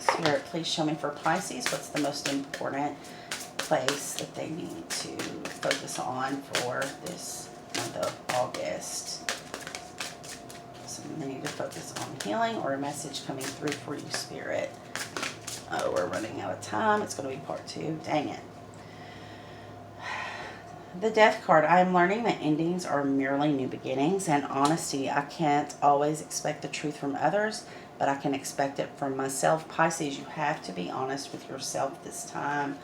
Spirit, please show me for Pisces what's the most important place that they need to focus on for this month of August. So they need to focus on healing or a message coming through for you, Spirit. Oh, we're running out of time. It's going to be part 2. Dang it. The Death card. I am learning that endings are merely new beginnings, and honesty. I can't always expect the truth from others, but I can expect it from myself. Pisces, you have to be honest with yourself this time.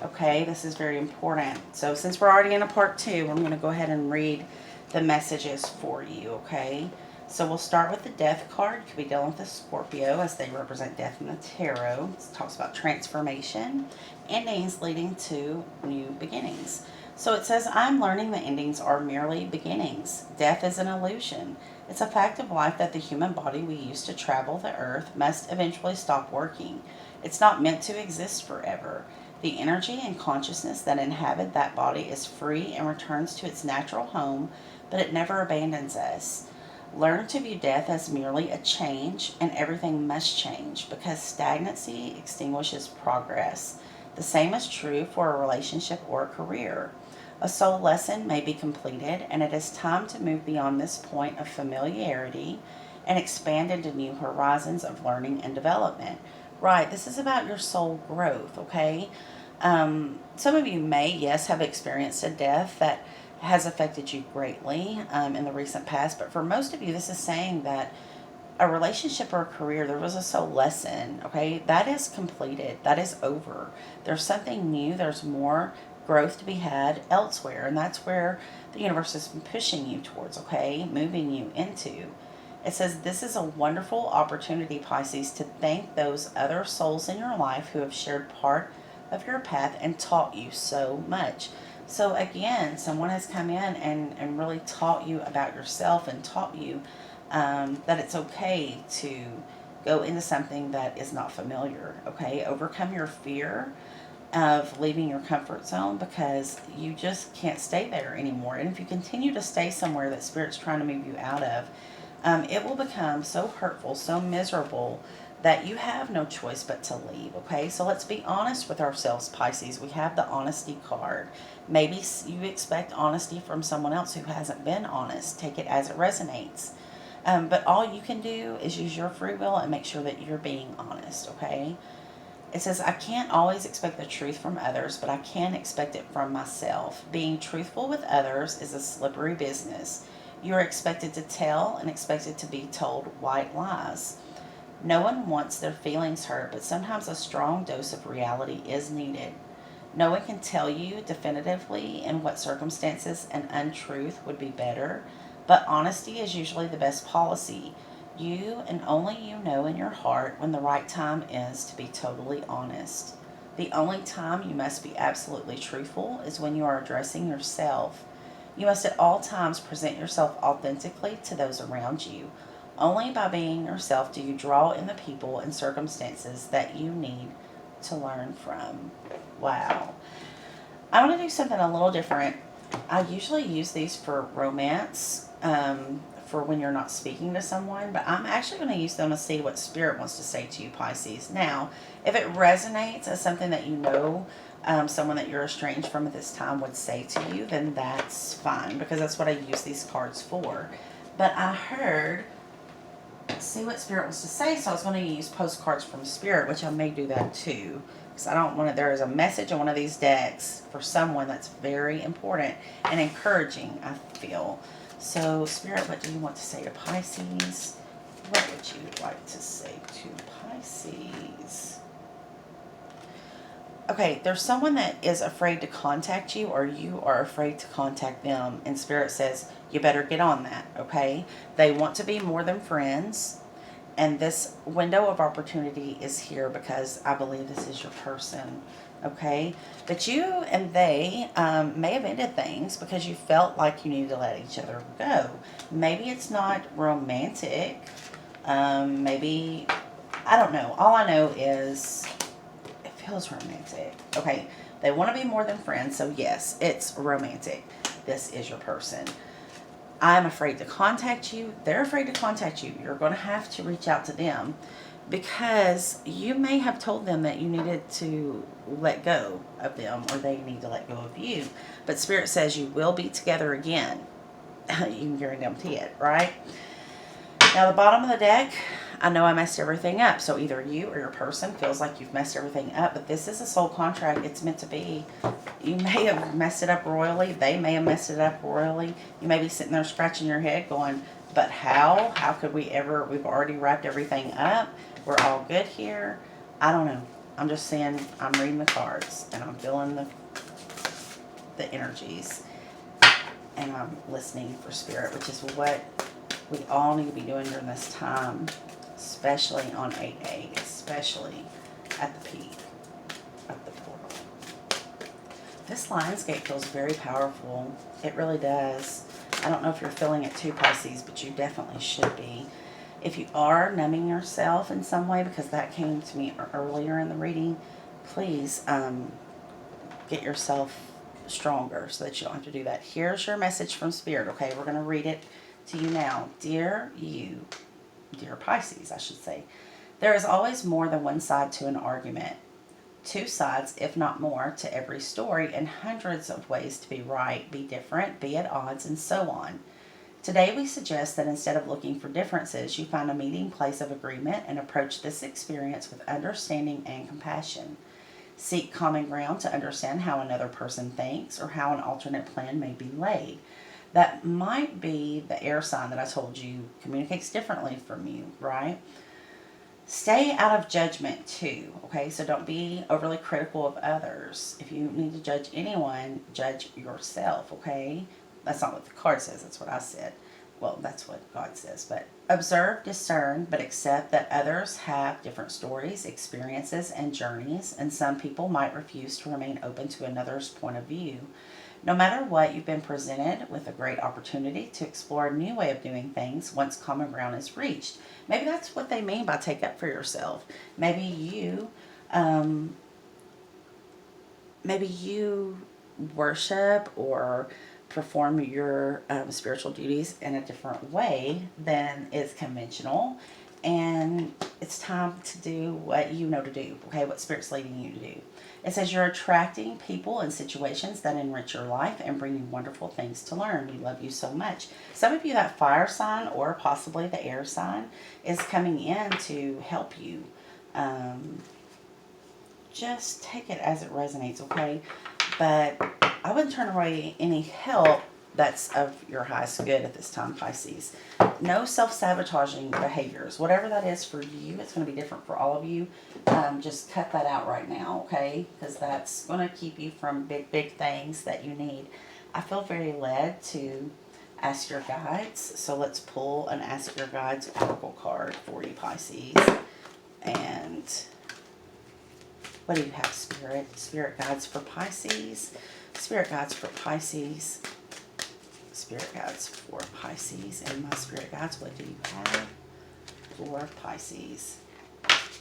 Okay, this is very important. So since we're already in a part 2, I'm going to go ahead and read the messages for you, okay? So we'll start with the Death card. You could be dealing with a Scorpio as they represent death in the tarot. It talks about transformation, endings leading to new beginnings. So it says, I'm learning that endings are merely beginnings. Death is an illusion. It's a fact of life that the human body we use to travel the earth must eventually stop working. It's not meant to exist forever. The energy and consciousness that inhabit that body is free and returns to its natural home, but it never abandons us. Learn to view death as merely a change, and everything must change because stagnancy extinguishes progress. The same is true for a relationship or a career. A soul lesson may be completed, and it is time to move beyond this point of familiarity and expand into new horizons of learning and development. Right, this is about your soul growth, okay? Some of you may, yes, have experienced a death that has affected you greatly in the recent past, but for most of you, this is saying that a relationship or a career, there was a soul lesson, okay? That is completed. That is over. There's something new. There's more growth to be had elsewhere, and that's where the universe is pushing you towards, okay? Moving you into. It says this is a wonderful opportunity, Pisces, to thank those other souls in your life who have shared part of your path and taught you so much. So again, someone has come in and really taught you about yourself and taught you that it's okay to go into something that is not familiar, okay? Overcome your fear of leaving your comfort zone because you just can't stay there anymore. And if you continue to stay somewhere that Spirit's trying to move you out of, it will become so hurtful, so miserable that you have no choice but to leave, okay? So let's be honest with ourselves, Pisces. We have the honesty card. Maybe you expect honesty from someone else who hasn't been honest. Take it as it resonates. But all you can do is use your free will and make sure that you're being honest, okay? It says, I can't always expect the truth from others, but I can expect it from myself. Being truthful with others is a slippery business. You're expected to tell and expected to be told white lies. No one wants their feelings hurt, but sometimes a strong dose of reality is needed. No one can tell you definitively in what circumstances an untruth would be better, but honesty is usually the best policy. You and only you know in your heart when the right time is to be totally honest. The only time you must be absolutely truthful is when you are addressing yourself. You must at all times present yourself authentically to those around you. Only by being yourself do you draw in the people and circumstances that you need to learn from. Wow. I want to do something a little different. I usually use these for romance, for when you're not speaking to someone, but I'm actually going to use them to see what Spirit wants to say to you, Pisces. Now, if it resonates as something that you know someone that you're estranged from at this time would say to you, then that's fine, because that's what I use these cards for. But I heard, see what Spirit wants to say, so I was going to use postcards from Spirit, which I may do that too. Because I don't want to, there is a message on one of these decks for someone that's very important and encouraging, I feel. So, Spirit, what do you want to say to Pisces? What would you like to say to Pisces? Okay, there's someone that is afraid to contact you, or you are afraid to contact them. And Spirit says, you better get on that, okay? They want to be more than friends. And this window of opportunity is here because I believe this is your person, okay? But you and they may have ended things because you felt like you needed to let each other go. Maybe it's not romantic. Maybe, I don't know. All I know is it feels romantic. Okay, they want to be more than friends, so yes, it's romantic. This is your person. I'm afraid to contact you. They're afraid to contact you. You're going to have to reach out to them. because you may have told them that you needed to let go of them or they need to let go of you. But Spirit says you will be together again. You can guarantee it, right? Now, the bottom of the deck, I know I messed everything up. So either you or your person feels like you've messed everything up, but this is a soul contract. It's meant to be. You may have messed it up royally. They may have messed it up royally. You may be sitting there scratching your head going, but how? How could we ever? We've already wrapped everything up. We're all good here. I don't know. I'm just saying, I'm reading the cards and I'm feeling the energies and I'm listening for Spirit, which is what we all need to be doing during this time, especially on 8/8, especially at the peak of the portal. This Lionsgate feels very powerful. It really does. I don't know if you're feeling it too, Pisces, but you definitely should be. If you are numbing yourself in some way, because that came to me earlier in the reading, please get yourself stronger so that you don't have to do that. Here's your message from Spirit, okay? We're going to read it to you now. Dear Pisces, I should say, there is always more than one side to an argument. Two sides, if not more, to every story, and hundreds of ways to be right, be different, be at odds, and so on. Today we suggest that instead of looking for differences, you find a meeting place of agreement and approach this experience with understanding and compassion. Seek common ground to understand how another person thinks or how an alternate plan may be laid. That might be the air sign that I told you communicates differently from you, right? Stay out of judgment too, okay? So don't be overly critical of others. If you need to judge anyone, judge yourself, okay? That's not what the card says, that's what I said. Well, that's what God says. But observe, discern, but accept that others have different stories, experiences, and journeys, and some people might refuse to remain open to another's point of view. No matter what, you've been presented with a great opportunity to explore a new way of doing things once common ground is reached. Maybe that's what they mean by take up for yourself. Maybe you worship or perform your spiritual duties in a different way than is conventional, and it's time to do what you know to do, okay, what Spirit's leading you to do. It says you're attracting people and situations that enrich your life and bring you wonderful things to learn. We love you so much. Some of you, that fire sign or possibly the air sign is coming in to help you. Just take it as it resonates, okay? But I wouldn't turn away any help that's of your highest good at this time, Pisces. No self-sabotaging behaviors. Whatever that is for you, it's going to be different for all of you. Just cut that out right now, okay? Because that's going to keep you from big things that you need. I feel very led to ask your guides. So let's pull an Ask Your Guides oracle card for you, Pisces. And what do you have, Spirit? Spirit guides for Pisces. Spirit guides for Pisces. Spirit guides for Pisces. And my spirit guides, what do you have for Pisces?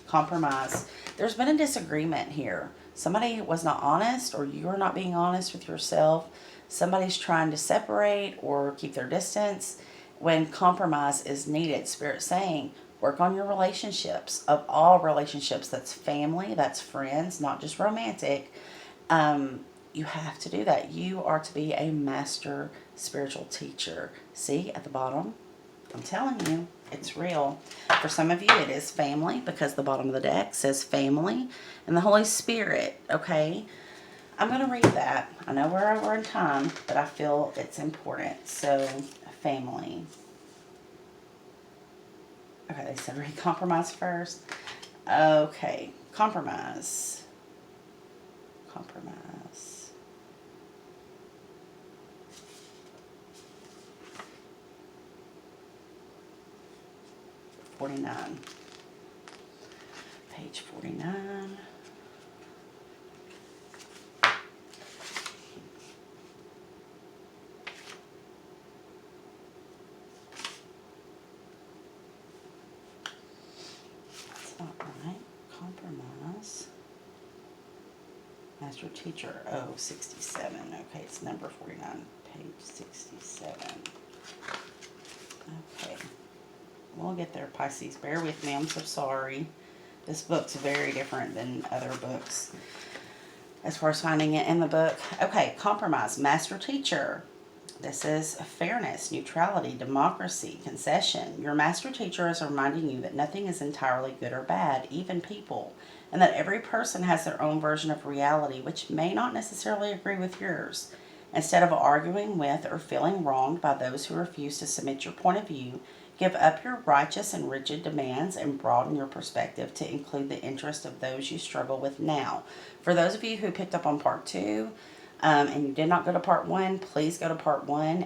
Compromise. There's been a disagreement here. Somebody was not honest, or you're not being honest with yourself. Somebody's trying to separate or keep their distance when compromise is needed. Spirit saying, work on your relationships, of all relationships. That's family, that's friends, not just romantic. You have to do that. You are to be a master spiritual teacher. See at the bottom? I'm telling you, it's real. For some of you, it is family, because the bottom of the deck says family and the Holy Spirit, okay? I'm going to read that. I know we're over in time, but I feel it's important. So, family. Okay, they said read compromise first. Okay, compromise. Compromise. 49. Page 49. That's not right. Compromise. Master teacher. Oh, 67. Okay, it's number 49. Page 67. Okay. We'll get there, Pisces. Bear with me. I'm so sorry. This book's very different than other books as far as finding it in the book. Okay, compromise. Master teacher. This is fairness, neutrality, democracy, concession. Your master teacher is reminding you that nothing is entirely good or bad, even people, and that every person has their own version of reality, which may not necessarily agree with yours. Instead of arguing with or feeling wronged by those who refuse to submit your point of view, give up your righteous and rigid demands and broaden your perspective to include the interest of those you struggle with now. For those of you who picked up on part 2, and you did not go to part 1, please go to part 1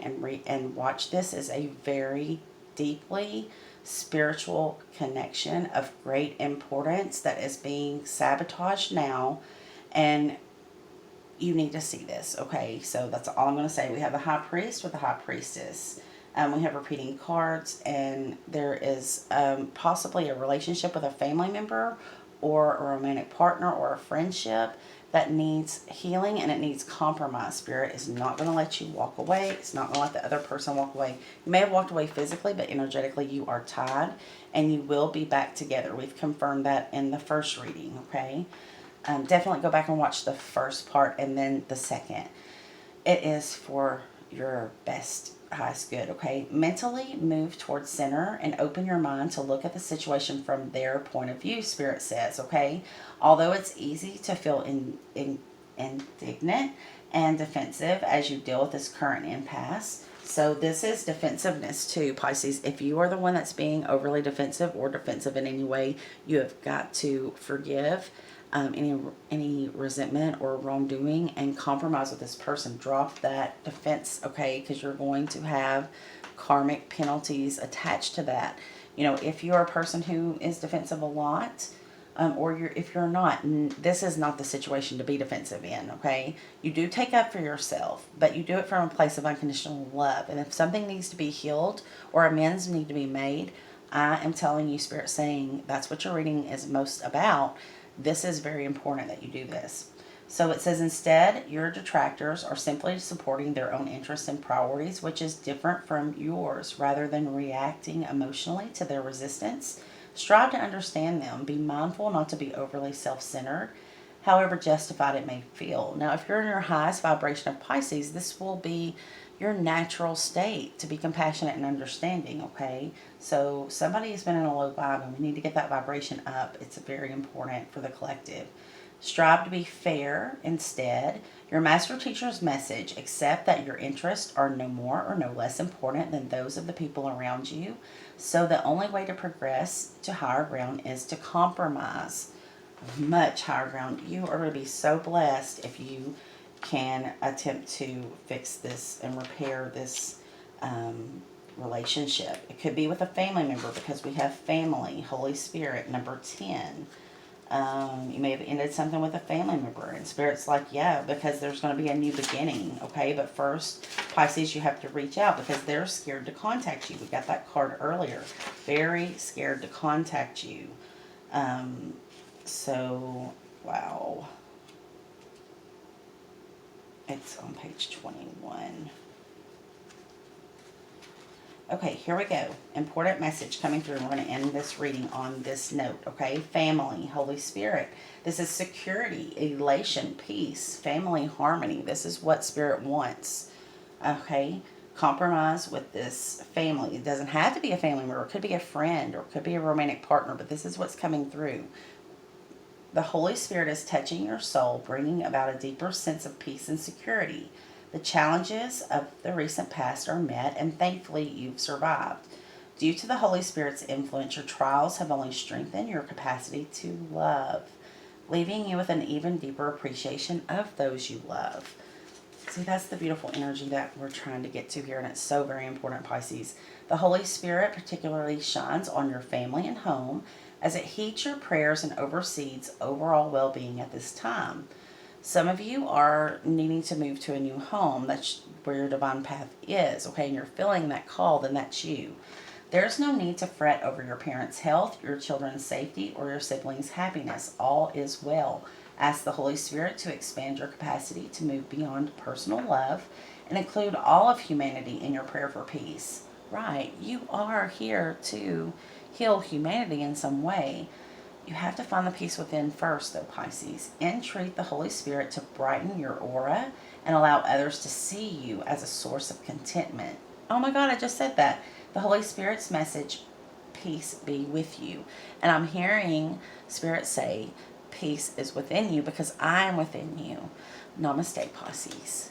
and watch this. Is a very deeply spiritual connection of great importance that is being sabotaged now, and you need to see this. Okay, so that's all I'm going to say. We have the high priest with the high priestess. We have repeating cards, and there is possibly a relationship with a family member or a romantic partner or a friendship that needs healing, and it needs compromise. Spirit is not going to let you walk away. It's not going to let the other person walk away. You may have walked away physically, but energetically you are tied, and you will be back together. We've confirmed that in the first reading, okay? Definitely go back and watch the first part and then the second. It is for your best, highest good, okay? Mentally move towards center and open your mind to look at the situation from their point of view, Spirit says, okay? Although it's easy to feel indignant and defensive as you deal with this current impasse. So this is defensiveness too, Pisces. If you are the one that's being overly defensive or defensive in any way, you have got to forgive any resentment or wrongdoing and compromise with this person. Drop that defense, okay? Because you're going to have karmic penalties attached to that. You know, if you're a person who is defensive a lot, if you're not, this is not the situation to be defensive in, okay? You do take up for yourself, but you do it from a place of unconditional love. And if something needs to be healed or amends need to be made, I am telling you, Spirit saying that's what your reading is most about. This is very important that you do this. So it says, instead, your detractors are simply supporting their own interests and priorities, which is different from yours. Rather than reacting emotionally to their resistance, strive to understand them. Be mindful not to be overly self-centered, however justified it may feel. Now, if you're in your highest vibration of Pisces, this will be your natural state to be compassionate and understanding, okay? So somebody has been in a low vibe, and we need to get that vibration up. It's very important for the collective. Strive to be fair instead. Your master teacher's message: accept that your interests are no more or no less important than those of the people around you. So the only way to progress to higher ground is to compromise. Much higher ground. You are going to be so blessed if you can attempt to fix this and repair this relationship. It could be with a family member, because we have family, Holy Spirit, number 10. You may have ended something with a family member, and Spirit's like, yeah, because there's going to be a new beginning, okay? But first, Pisces, you have to reach out because they're scared to contact you. We got that card earlier. Very scared to contact you. So, wow. It's on page 21. Okay, here we go. Important message coming through. We're going to end this reading on this note, okay? Family, Holy Spirit. This is security, elation, peace, family harmony. This is what Spirit wants, okay? Compromise with this family. It doesn't have to be a family member. It could be a friend or it could be a romantic partner, but this is what's coming through. The Holy Spirit is touching your soul, bringing about a deeper sense of peace and security. The challenges of the recent past are met, and thankfully you've survived. Due to the Holy Spirit's influence, your trials have only strengthened your capacity to love, leaving you with an even deeper appreciation of those you love. See, that's the beautiful energy that we're trying to get to here, and it's so very important, Pisces. The Holy Spirit particularly shines on your family and home as it heeds your prayers and oversees overall well-being at this time. Some of you are needing to move to a new home. That's where your divine path is, okay? And you're feeling that call, then that's you. There's no need to fret over your parents' health, your children's safety, or your siblings' happiness. All is well. Ask the Holy Spirit to expand your capacity to move beyond personal love and include all of humanity in your prayer for peace. right. You are here to heal humanity in some way. You have to find the peace within first, though, Pisces. Entreat the Holy Spirit to brighten your aura and allow others to see you as a source of contentment. Oh my God, I just said that. The Holy Spirit's message, peace be with you. And I'm hearing Spirit say, peace is within you because I am within you. Namaste, Pisces.